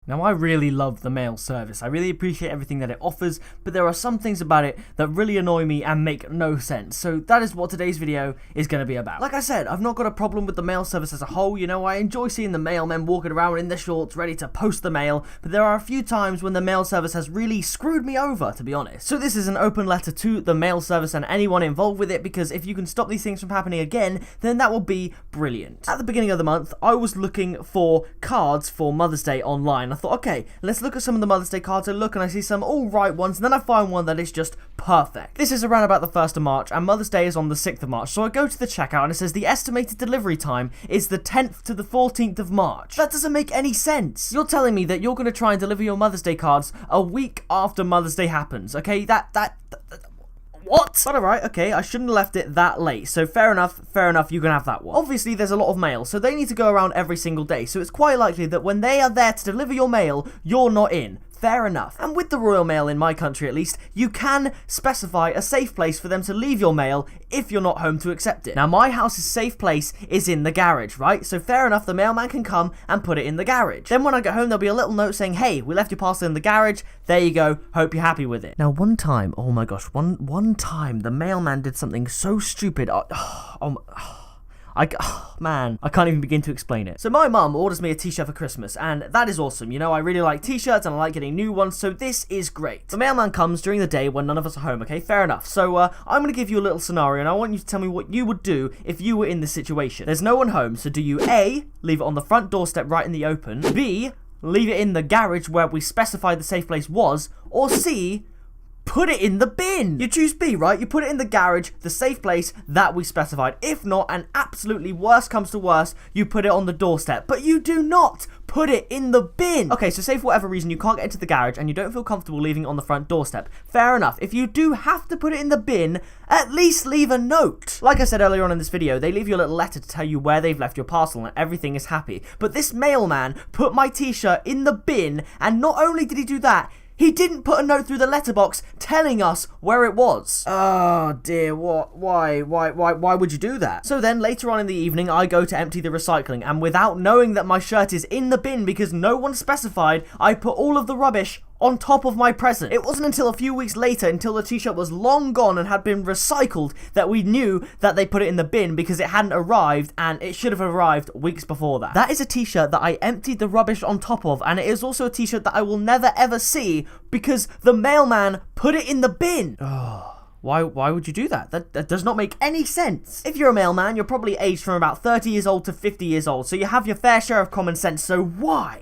Now, I really love the mail service. I really appreciate everything that it offers, but there are some things about it that really annoy me and make no sense. So that is what today's video is going to be about. Like I said, I've not got a problem with the mail service as a whole. You know, I enjoy seeing the mailmen walking around in their shorts ready to post the mail, but there are a few times when the mail service has really screwed me over, to be honest. So this is an open letter to the mail service and anyone involved with it, because if you can stop these things from happening again, then that will be brilliant. At the beginning of the month, I was looking for cards for Mother's Day online. I thought, okay, let's look at some of the Mother's Day cards. I look and I see some alright ones, and then I find one that is just perfect. This is around about the 1st of March, and Mother's Day is on the 6th of March. So I go to the checkout and it says the estimated delivery time is the 10th to the 14th of March. That doesn't make any sense. You're telling me that you're going to try and deliver your Mother's Day cards a week after Mother's Day happens, okay? What? But alright, okay, I shouldn't have left it that late, so fair enough, you can have that one. Obviously, there's a lot of mail, so they need to go around every single day, so it's quite likely that when they are there to deliver your mail, you're not in. Fair enough. And with the Royal Mail in my country at least, you can specify a safe place for them to leave your mail if you're not home to accept it. Now, my house's safe place is in the garage, right? So fair enough, the mailman can come and put it in the garage. Then when I get home, there'll be a little note saying, hey, we left your parcel in the garage. There you go. Hope you're happy with it. Now, one time, oh my gosh, one time, the mailman did something so stupid. Man, I can't even begin to explain it. So my mum orders me a t-shirt for Christmas, and that is awesome. You know, I really like t-shirts and I like getting new ones, so this is great. The mailman comes during the day when none of us are home, okay? Fair enough. So I'm going to give you a little scenario, and I want you to tell me what you would do if you were in this situation. There's no one home, so do you A, leave it on the front doorstep right in the open, B, leave it in the garage where we specified the safe place was, or C, put it in the bin? You choose B, right? You put it in the garage, the safe place that we specified. If not, and absolutely worst comes to worst, you put it on the doorstep. But you do not put it in the bin. Okay, so say for whatever reason you can't get into the garage and you don't feel comfortable leaving it on the front doorstep. Fair enough. If you do have to put it in the bin, at least leave a note. Like I said earlier on in this video, they leave you a little letter to tell you where they've left your parcel and everything is happy. But this mailman put my t-shirt in the bin, and not only did he do that, he didn't put a note through the letterbox telling us where it was. Oh dear, what? Why would you do that? So then later on in the evening, I go to empty the recycling, and without knowing that my shirt is in the bin because no one specified, I put all of the rubbish on top of my present. It wasn't until a few weeks later, until the t-shirt was long gone and had been recycled, that we knew that they put it in the bin because it hadn't arrived, and it should have arrived weeks before that. That is a t-shirt that I emptied the rubbish on top of, and it is also a t-shirt that I will never ever see because the mailman put it in the bin. Why would you do that? That does not make any sense. If you're a mailman, you're probably aged from about 30 years old to 50 years old, so you have your fair share of common sense, so why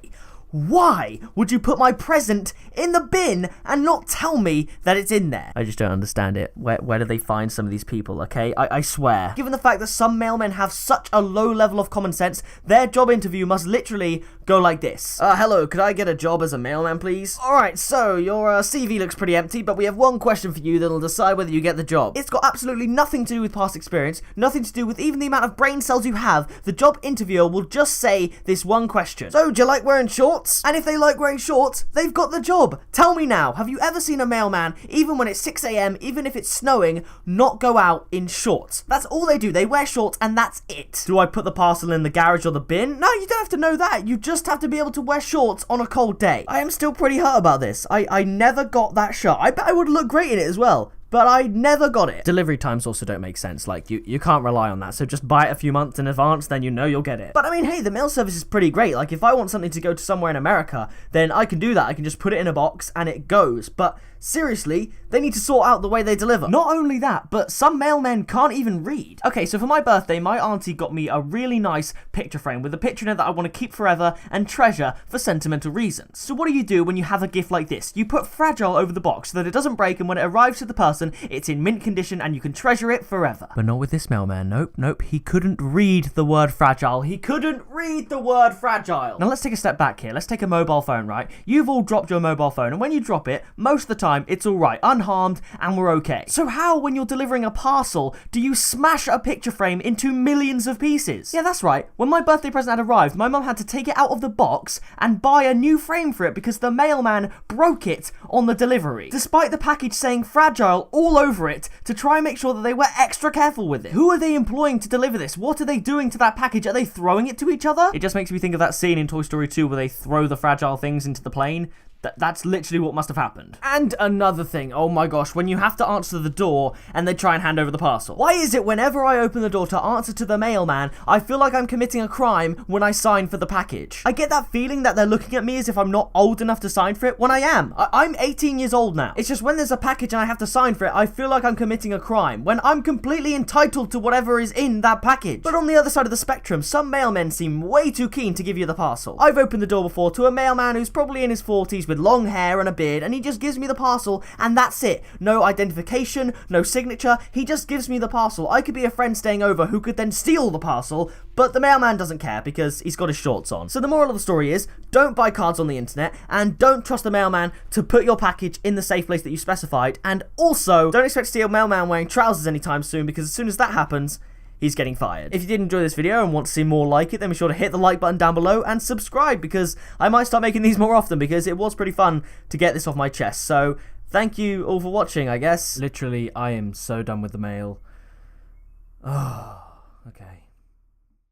would you put my present in the bin and not tell me that it's in there? I just don't understand it. Where do they find some of these people, okay? I swear. Given the fact that some mailmen have such a low level of common sense, their job interview must literally go like this. Hello, could I get a job as a mailman, please? Alright, so your CV looks pretty empty, but we have one question for you that'll decide whether you get the job. It's got absolutely nothing to do with past experience, nothing to do with even the amount of brain cells you have. The job interviewer will just say this one question. So, do you like wearing shorts? And if they like wearing shorts, they've got the job. Tell me now, have you ever seen a mailman, even when it's 6 AM, even if it's snowing, not go out in shorts? That's all they do. They wear shorts and that's it. Do I put the parcel in the garage or the bin? No, you don't have to know that. You just have to be able to wear shorts on a cold day. I am still pretty hurt about this. I never got that shirt. I bet I would look great in it as well, but I never got it. Delivery times also don't make sense. Like, you can't rely on that. So just buy it a few months in advance, then you know you'll get it. But I mean, hey, the mail service is pretty great. Like, if I want something to go to somewhere in America, then I can do that. I can just put it in a box and it goes. But seriously, they need to sort out the way they deliver. Not only that, but some mailmen can't even read. Okay, so for my birthday, my auntie got me a really nice picture frame with a picture in it that I want to keep forever and treasure for sentimental reasons. So what do you do when you have a gift like this? You put fragile over the box so that it doesn't break, and when it arrives to the person, it's in mint condition and you can treasure it forever. But not with this mailman. Nope. He couldn't read the word fragile. He couldn't read the word fragile. Now let's take a step back here. Let's take a mobile phone, right? You've all dropped your mobile phone, and when you drop it, most of the time, it's alright, unharmed, and we're okay. So how, when you're delivering a parcel, do you smash a picture frame into millions of pieces? Yeah, that's right. When my birthday present had arrived, my mum had to take it out of the box and buy a new frame for it because the mailman broke it on the delivery, despite the package saying fragile all over it to try and make sure that they were extra careful with it. Who are they employing to deliver this? What are they doing to that package? Are they throwing it to each other? It just makes me think of that scene in Toy Story 2 where they throw the fragile things into the plane. That's literally what must have happened. And another thing, oh my gosh, when you have to answer the door and they try and hand over the parcel. Why is it whenever I open the door to answer to the mailman, I feel like I'm committing a crime when I sign for the package? I get that feeling that they're looking at me as if I'm not old enough to sign for it when I am. I'm 18 years old now. It's just when there's a package and I have to sign for it, I feel like I'm committing a crime when I'm completely entitled to whatever is in that package. But on the other side of the spectrum, some mailmen seem way too keen to give you the parcel. I've opened the door before to a mailman who's probably in his 40s with long hair and a beard, and he just gives me the parcel and that's it. No identification, no signature, he just gives me the parcel. I could be a friend staying over who could then steal the parcel, but the mailman doesn't care because he's got his shorts on. So the moral of the story is, don't buy cards on the internet, and don't trust the mailman to put your package in the safe place that you specified, and also, don't expect to see a mailman wearing trousers anytime soon, because as soon as that happens, he's getting fired. If you did enjoy this video and want to see more like it, then be sure to hit the like button down below and subscribe, because I might start making these more often, because it was pretty fun to get this off my chest. So thank you all for watching, I guess. Literally, I am so done with the mail. Oh, okay.